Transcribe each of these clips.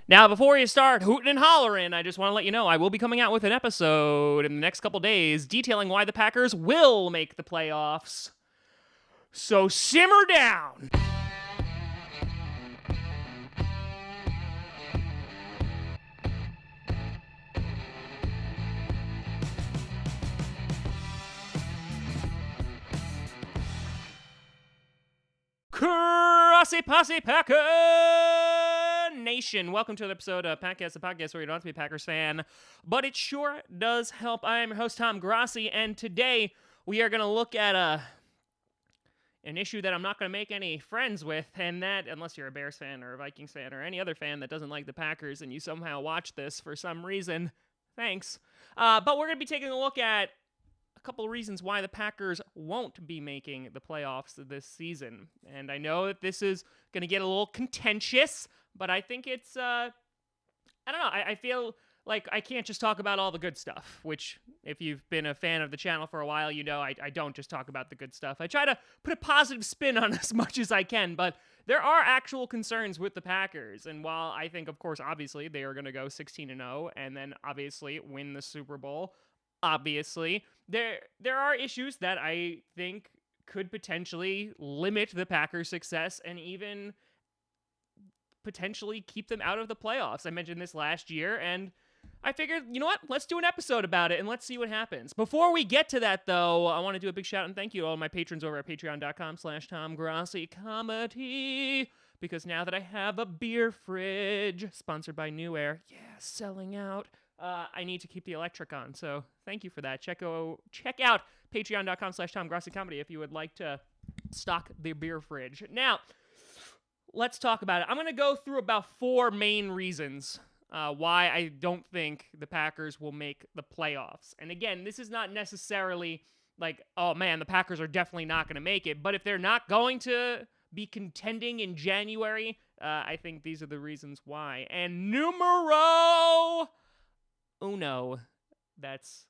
Now, before you start hooting and hollering, I just want to let you know I will be coming out with an episode in the next couple days detailing why the Packers will make the playoffs. So simmer down. Grossi Posse Packer Nation. Welcome to the episode of Packcast, the podcast where you don't have to be a Packers fan, but it sure does help. I am your host, Tom Grossi, and today we are going to look at an issue that I'm not going to make any friends with, and that, unless you're a Bears fan or a Vikings fan or any other fan that doesn't like the Packers and you somehow watch this for some reason, thanks. But we're going to be taking a look at a couple of reasons why the Packers won't be making the playoffs this season. And I know that this is going to get a little contentious, but I think it's, I don't know, I feel like I can't just talk about all the good stuff, which if you've been a fan of the channel for a while, you know I don't just talk about the good stuff. I try to put a positive spin on as much as I can, but there are actual concerns with the Packers. And while I think, of course, obviously, they are going to go 16-0 and then obviously win the Super Bowl, obviously, there are issues that I think could potentially limit the Packers' success and even potentially keep them out of the playoffs. I mentioned this last year, and I figured, you know what? Let's do an episode about it, and let's see what happens. Before we get to that, though, I want to do a big shout and thank you to all my patrons over at patreon.com/TomGrossiComedy, because now that I have a beer fridge, sponsored by New Air, selling out, I need to keep the electric on, so thank you for that. Check out patreon.com/TomGrossiComedy if you would like to stock the beer fridge. Now, let's talk about it. I'm going to go through about 4 main reasons why I don't think the Packers will make the playoffs. And again, this is not necessarily like, oh man, the Packers are definitely not going to make it. But if they're not going to be contending in January, I think these are the reasons why. And numero uno, that's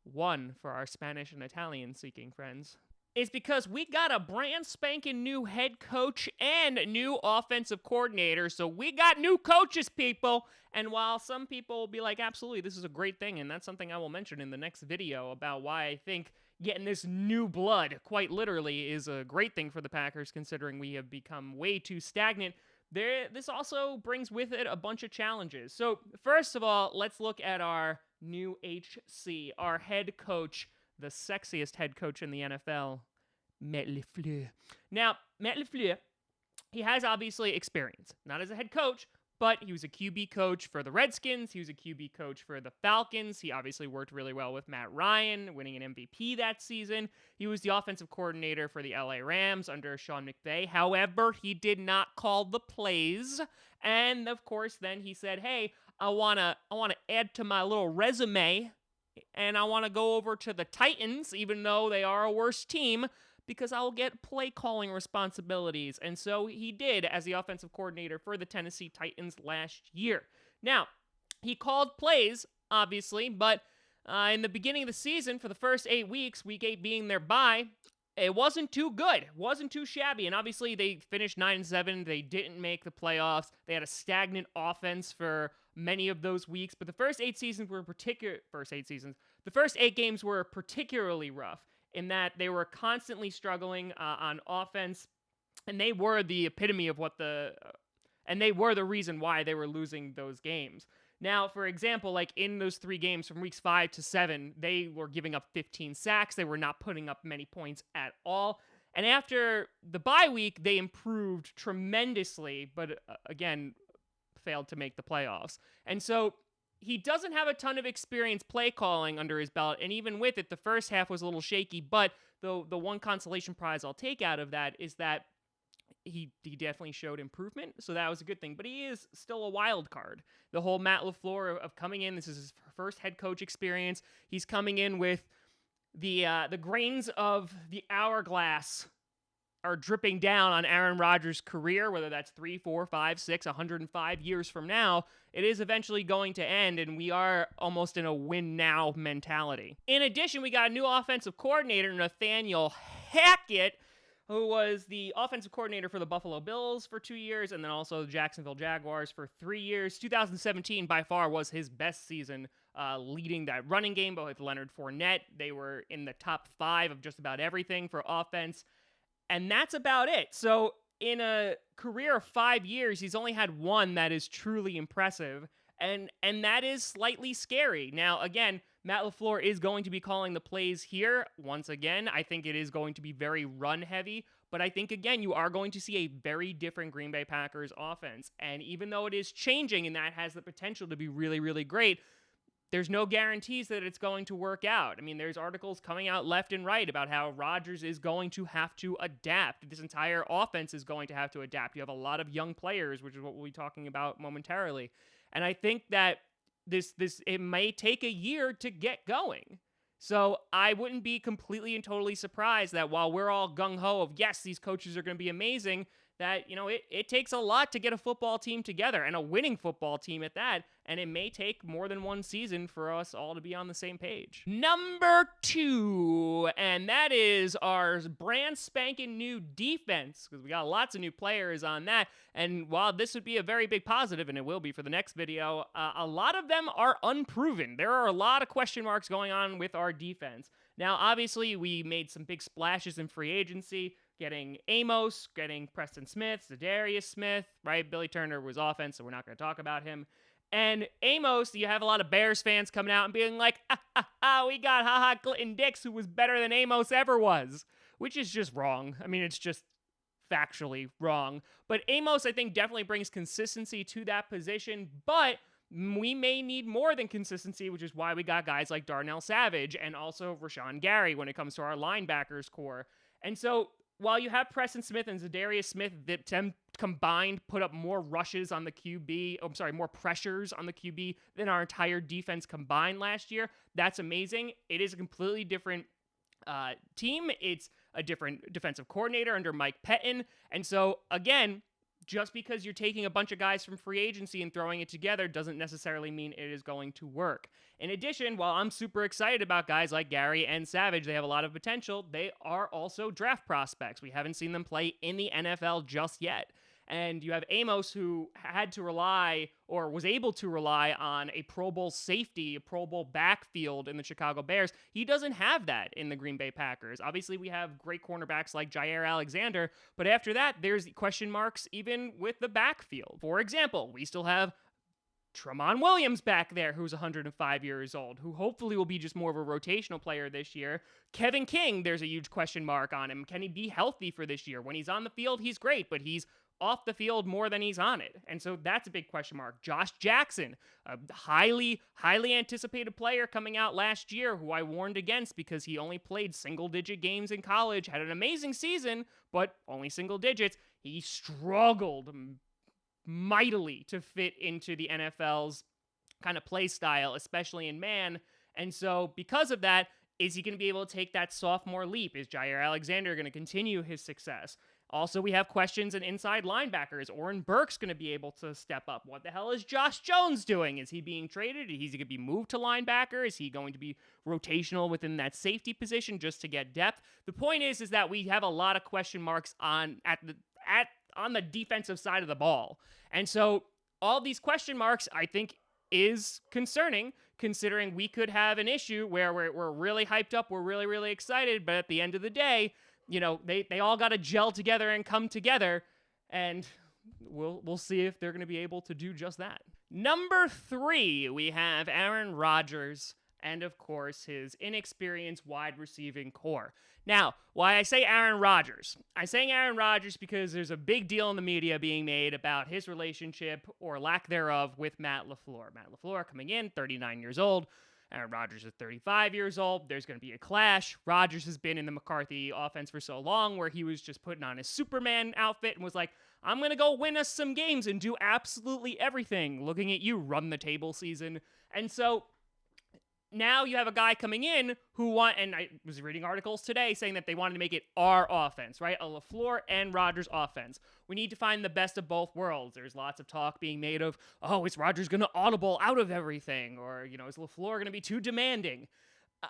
1 for our Spanish and Italian-speaking friends, is because we got a brand spanking new head coach and new offensive coordinator. So we got new coaches, people. And while some people will be like, absolutely, this is a great thing, and that's something I will mention in the next video about why I think getting this new blood, quite literally, is a great thing for the Packers, considering we have become way too stagnant. This also brings with it a bunch of challenges. So first of all, let's look at our new HC, our head coach, the sexiest head coach in the NFL, Matt LaFleur. Now, Matt LaFleur, he has obviously experience, not as a head coach, but he was a QB coach for the Redskins. He was a QB coach for the Falcons. He obviously worked really well with Matt Ryan, winning an MVP that season. He was the offensive coordinator for the LA Rams under Sean McVay. However, he did not call the plays. And of course, then he said, hey, I want to add to my little resume, and I want to go over to the Titans, even though they are a worse team, because I'll get play calling responsibilities. And so he did as the offensive coordinator for the Tennessee Titans last year. Now, he called plays, obviously, but in the beginning of the season, for the first 8 weeks, week 8 being their bye, it wasn't too good. It wasn't too shabby. And obviously, they finished 9-7. They didn't make the playoffs. They had a stagnant offense for many of those weeks. But the first 8 games were particularly rough in that they were constantly struggling on offense. And they were the epitome of and they were the reason why they were losing those games. Now, for example, like in those 3 games from weeks 5 to 7, they were giving up 15 sacks. They were not putting up many points at all. And after the bye week, they improved tremendously, but again, failed to make the playoffs. And so he doesn't have a ton of experience play calling under his belt. And even with it, the first half was a little shaky. But the one consolation prize I'll take out of that is that he definitely showed improvement, so that was a good thing. But he is still a wild card. The whole Matt LaFleur of coming in, this is his first head coach experience. He's coming in with the grains of the hourglass are dripping down on Aaron Rodgers' career, whether that's 3, 4, 5, 6, 105 years from now. It is eventually going to end, and we are almost in a win-now mentality. In addition, we got a new offensive coordinator, Nathaniel Hackett, who was the offensive coordinator for the Buffalo Bills for 2 years, and then also the Jacksonville Jaguars for 3 years. 2017 by far was his best season, leading that running game, but with Leonard Fournette, they were in the top 5 of just about everything for offense, and that's about it. So in a career of 5 years, he's only had one that is truly impressive, and that is slightly scary. Now, again, Matt LaFleur is going to be calling the plays here. Once again, I think it is going to be very run-heavy, but I think, again, you are going to see a very different Green Bay Packers offense, and even though it is changing and that has the potential to be really, really great, there's no guarantees that it's going to work out. I mean, there's articles coming out left and right about how Rodgers is going to have to adapt. This entire offense is going to have to adapt. You have a lot of young players, which is what we'll be talking about momentarily. And I think that this it may take a year to get going. So I wouldn't be completely and totally surprised that while we're all gung-ho of, yes, these coaches are going to be amazing, that, it takes a lot to get a football team together, and a winning football team at that, and it may take more than one season for us all to be on the same page. Number 2, and that is our brand spanking new defense, because we got lots of new players on that, and while this would be a very big positive, and it will be for the next video, a lot of them are unproven. There are a lot of question marks going on with our defense. Now, obviously, we made some big splashes in free agency, getting Amos, getting Preston Smith, Zadarius Smith, right? Billy Turner was offense, so we're not going to talk about him. And Amos, you have a lot of Bears fans coming out and being like, we got Ha-Ha Clinton Dix, who was better than Amos ever was, which is just wrong. I mean, it's just factually wrong. But Amos, I think, definitely brings consistency to that position, but we may need more than consistency, which is why we got guys like Darnell Savage and also Rashawn Gary when it comes to our linebackers core. And so while you have Preston Smith and Zadarius Smith that combined put up more rushes on the QB, more pressures on the QB than our entire defense combined last year, that's amazing. It is a completely different team. It's a different defensive coordinator under Mike Pettin. And so, again, just because you're taking a bunch of guys from free agency and throwing it together doesn't necessarily mean it is going to work. In addition, while I'm super excited about guys like Gary and Savage, they have a lot of potential, they are also draft prospects. We haven't seen them play in the NFL just yet. And you have Amos, who had to rely, or was able to rely on a Pro Bowl safety, a Pro Bowl backfield in the Chicago Bears. He doesn't have that in the Green Bay Packers. Obviously, we have great cornerbacks like Jair Alexander, but after that, there's question marks even with the backfield. For example, we still have Tramon Williams back there, who's 105 years old, who hopefully will be just more of a rotational player this year. Kevin King, there's a huge question mark on him. Can he be healthy for this year? When he's on the field, he's great, but he's off the field more than he's on it. And so that's a big question mark. Josh Jackson, a highly anticipated player coming out last year who I warned against because he only played single-digit games in college, had an amazing season, but only single digits. He struggled mightily to fit into the NFL's kind of play style, especially in man. And so because of that, is he going to be able to take that sophomore leap? Is Jair Alexander going to continue his success? Also, we have questions in inside linebackers. Oren Burke's going to be able to step up. What the hell is Josh Jones doing? Is he being traded? Is he going to be moved to linebacker? Is he going to be rotational within that safety position just to get depth? The point is that we have a lot of question marks on the defensive side of the ball. And so all these question marks, I think, is concerning, considering we could have an issue where we're really hyped up, we're really, really excited, but at the end of the day, they all got to gel together and come together, and we'll see if they're going to be able to do just that. Number 3, we have Aaron Rodgers, and of course, his inexperienced wide receiving core. Now, why I say Aaron Rodgers? I say Aaron Rodgers because there's a big deal in the media being made about his relationship, or lack thereof, with Matt LaFleur. Matt LaFleur coming in, 39 years old. Aaron Rodgers is 35 years old. There's going to be a clash. Rodgers has been in the McCarthy offense for so long where he was just putting on his Superman outfit and was like, I'm going to go win us some games and do absolutely everything. Looking at you, run the table season. And so now you have a guy coming in and I was reading articles today saying that they wanted to make it our offense, right? A LaFleur and Rodgers offense. We need to find the best of both worlds. There's lots of talk being made of, is Rodgers going to audible out of everything? Or, is LaFleur going to be too demanding?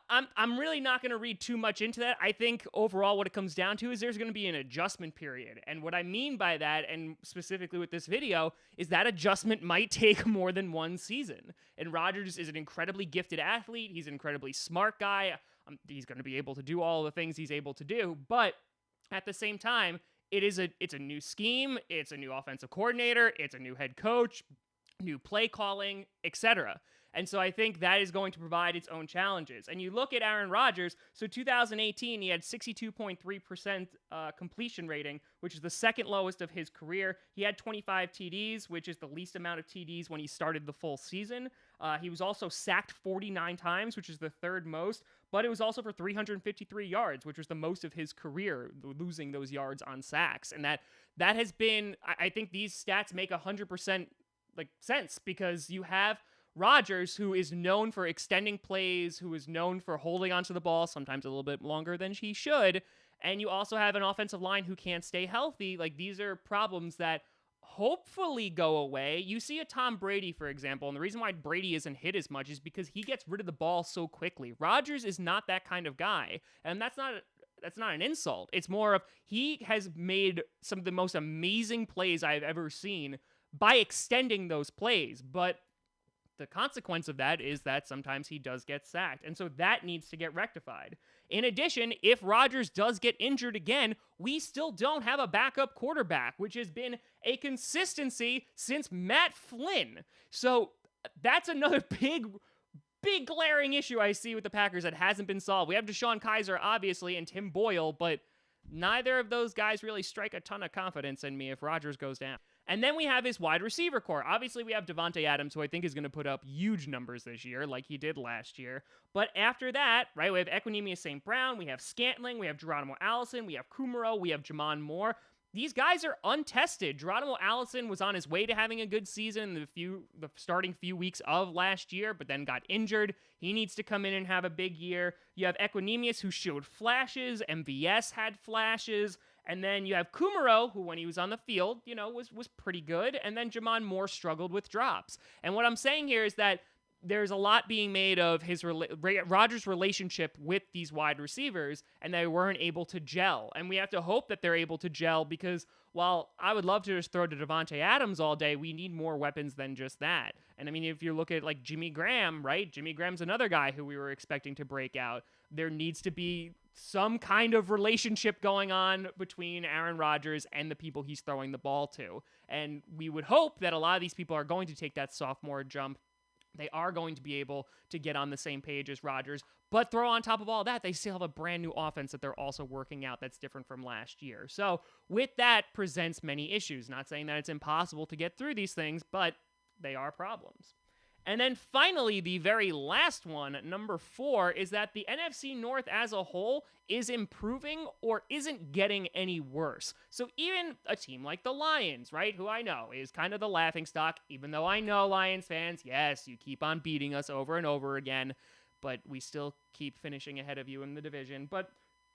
I'm really not going to read too much into that. I think overall what it comes down to is there's going to be an adjustment period. And what I mean by that, and specifically with this video, is that adjustment might take more than one season. And Rodgers is an incredibly gifted athlete. He's an incredibly smart guy. He's going to be able to do all the things he's able to do. But at the same time, it's a new scheme. It's a new offensive coordinator. It's a new head coach, new play calling, etc. And so I think that is going to provide its own challenges. And you look at Aaron Rodgers, so 2018, he had 62.3% completion rating, which is the second lowest of his career. He had 25 TDs, which is the least amount of TDs when he started the full season. He was also sacked 49 times, which is the third most, but it was also for 353 yards, which was the most of his career, losing those yards on sacks. And that has been, I think these stats make 100% sense, because you have Rodgers, who is known for extending plays, who is known for holding onto the ball, sometimes a little bit longer than he should, and you also have an offensive line who can't stay healthy. These are problems that hopefully go away. You see a Tom Brady, for example, and the reason why Brady isn't hit as much is because he gets rid of the ball so quickly. Rodgers is not that kind of guy, and that's not an insult. It's more of he has made some of the most amazing plays I've ever seen by extending those plays, but the consequence of that is that sometimes he does get sacked, and so that needs to get rectified. In addition, if Rodgers does get injured again, we still don't have a backup quarterback, which has been a consistency since Matt Flynn. So that's another big glaring issue I see with the Packers that hasn't been solved. We have Deshaun Kaiser, obviously, and Tim Boyle, but neither of those guys really strike a ton of confidence in me if Rodgers goes down. And then we have his wide receiver core. Obviously, we have Davante Adams, who I think is going to put up huge numbers this year, like he did last year. But after that, right, we have Equanimeous St. Brown, we have Scantling, we have Geronimo Allison, we have Kumaro, we have Jamon Moore. These guys are untested. Geronimo Allison was on his way to having a good season the starting few weeks of last year, but then got injured. He needs to come in and have a big year. You have Equanimeous, who showed flashes. MVS had flashes. And then you have Kumaro, who when he was on the field, was pretty good. And then Jamon Moore struggled with drops. And what I'm saying here is that there's a lot being made of Rodgers' relationship with these wide receivers, and they weren't able to gel. And we have to hope that they're able to gel, because while I would love to just throw to Davante Adams all day, we need more weapons than just that. And I mean, if you look at Jimmy Graham, right? Jimmy Graham's another guy who we were expecting to break out. There needs to be some kind of relationship going on between Aaron Rodgers and the people he's throwing the ball to. And we would hope that a lot of these people are going to take that sophomore jump. They are going to be able to get on the same page as Rodgers, but throw on top of all that, they still have a brand new offense that they're also working out that's different from last year. So with that presents many issues. Not saying that it's impossible to get through these things, but they are problems. And then finally, the very last one, number 4, is that the NFC North as a whole is improving or isn't getting any worse. So even a team like the Lions, right, who I know is kind of the laughingstock, even though I know Lions fans, yes, you keep on beating us over and over again, but we still keep finishing ahead of you in the division. But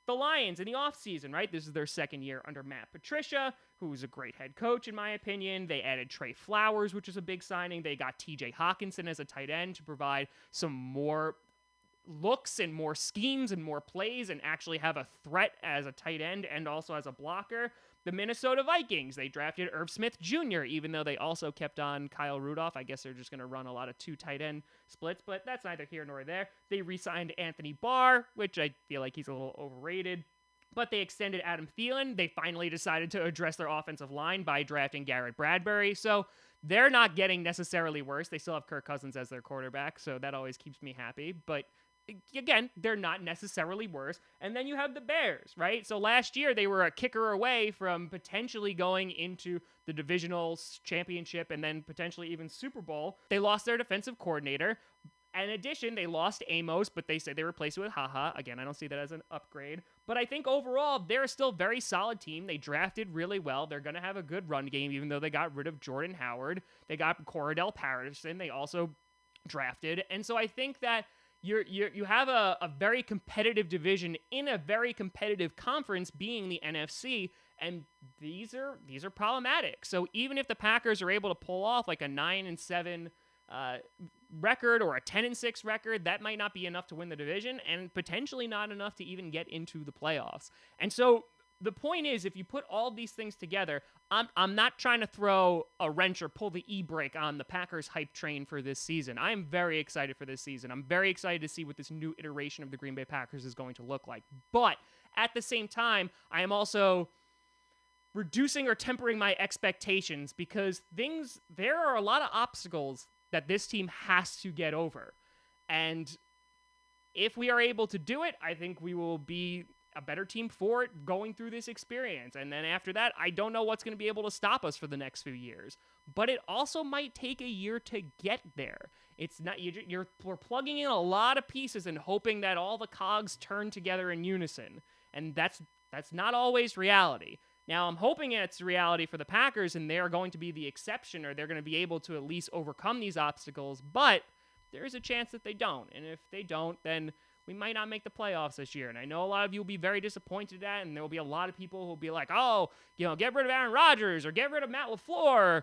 the Lions in the offseason, right? This is their second year under Matt Patricia, who's a great head coach, in my opinion. They added Trey Flowers, which is a big signing. They got TJ Hawkinson as a tight end to provide some more looks and more schemes and more plays and actually have a threat as a tight end and also as a blocker. The Minnesota Vikings, they drafted Irv Smith Jr., even though they also kept on Kyle Rudolph. I guess they're just going to run a lot of 2 tight end splits, but that's neither here nor there. They re-signed Anthony Barr, which I feel like he's a little overrated, but they extended Adam Thielen. They finally decided to address their offensive line by drafting Garrett Bradbury, so they're not getting necessarily worse. They still have Kirk Cousins as their quarterback, so that always keeps me happy, but again, they're not necessarily worse. And then you have the Bears, right? So last year, they were a kicker away from potentially going into the divisional championship and then potentially even Super Bowl. They lost their defensive coordinator. In addition, they lost Amos, but they said they replaced it with Haha. Again, I don't see that as an upgrade. But I think overall, they're still a very solid team. They drafted really well. They're going to have a good run game, even though they got rid of Jordan Howard. They got Cordell Patterson. They also drafted. And so I think that you have a very competitive division in a very competitive conference, being the NFC, and these are problematic. So even if the Packers are able to pull off like a 9-7 record or a 10-6 record, that might not be enough to win the division, and potentially not enough to even get into the playoffs. And so the point is, if you put all these things together, I'm not trying to throw a wrench or pull the e-brake on the Packers hype train for this season. I am very excited for this season. I'm very excited to see what this new iteration of the Green Bay Packers is going to look like. But at the same time, I am also reducing or tempering my expectations, because there are a lot of obstacles that this team has to get over. And if we are able to do it, I think we will be a better team for it going through this experience. And then after that, I don't know what's going to be able to stop us for the next few years. But it also might take a year to get there. It's not we're plugging in a lot of pieces and hoping that all the cogs turn together in unison. And that's not always reality. Now, I'm hoping it's reality for the Packers, and they are going to be the exception, or they're going to be able to at least overcome these obstacles, but there is a chance that they don't. And if they don't, then we might not make the playoffs this year. And I know a lot of you will be very disappointed at, and there will be a lot of people who will be like, oh, get rid of Aaron Rodgers, or get rid of Matt LaFleur,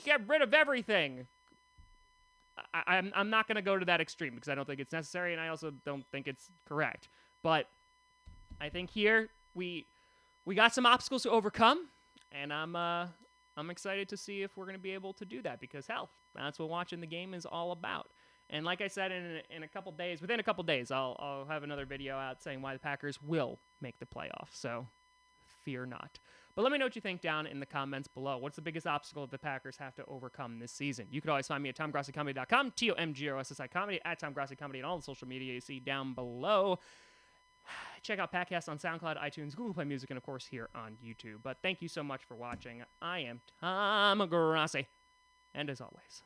get rid of everything. I'm not going to go to that extreme, because I don't think it's necessary, and I also don't think it's correct. But I think here we got some obstacles to overcome, and I'm excited to see if we're going to be able to do that, because hell, that's what watching the game is all about. And like I said, within a couple days, I'll have another video out saying why the Packers will make the playoffs. So fear not. But let me know what you think down in the comments below. What's the biggest obstacle that the Packers have to overcome this season? You can always find me at TomGrossiComedy.com, TomGrossi Comedy, at TomGrossi Comedy, and all the social media you see down below. Check out podcasts on SoundCloud, iTunes, Google Play Music, and of course here on YouTube. But thank you so much for watching. I am Tom Grossi, and as always,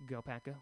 go Pack Go.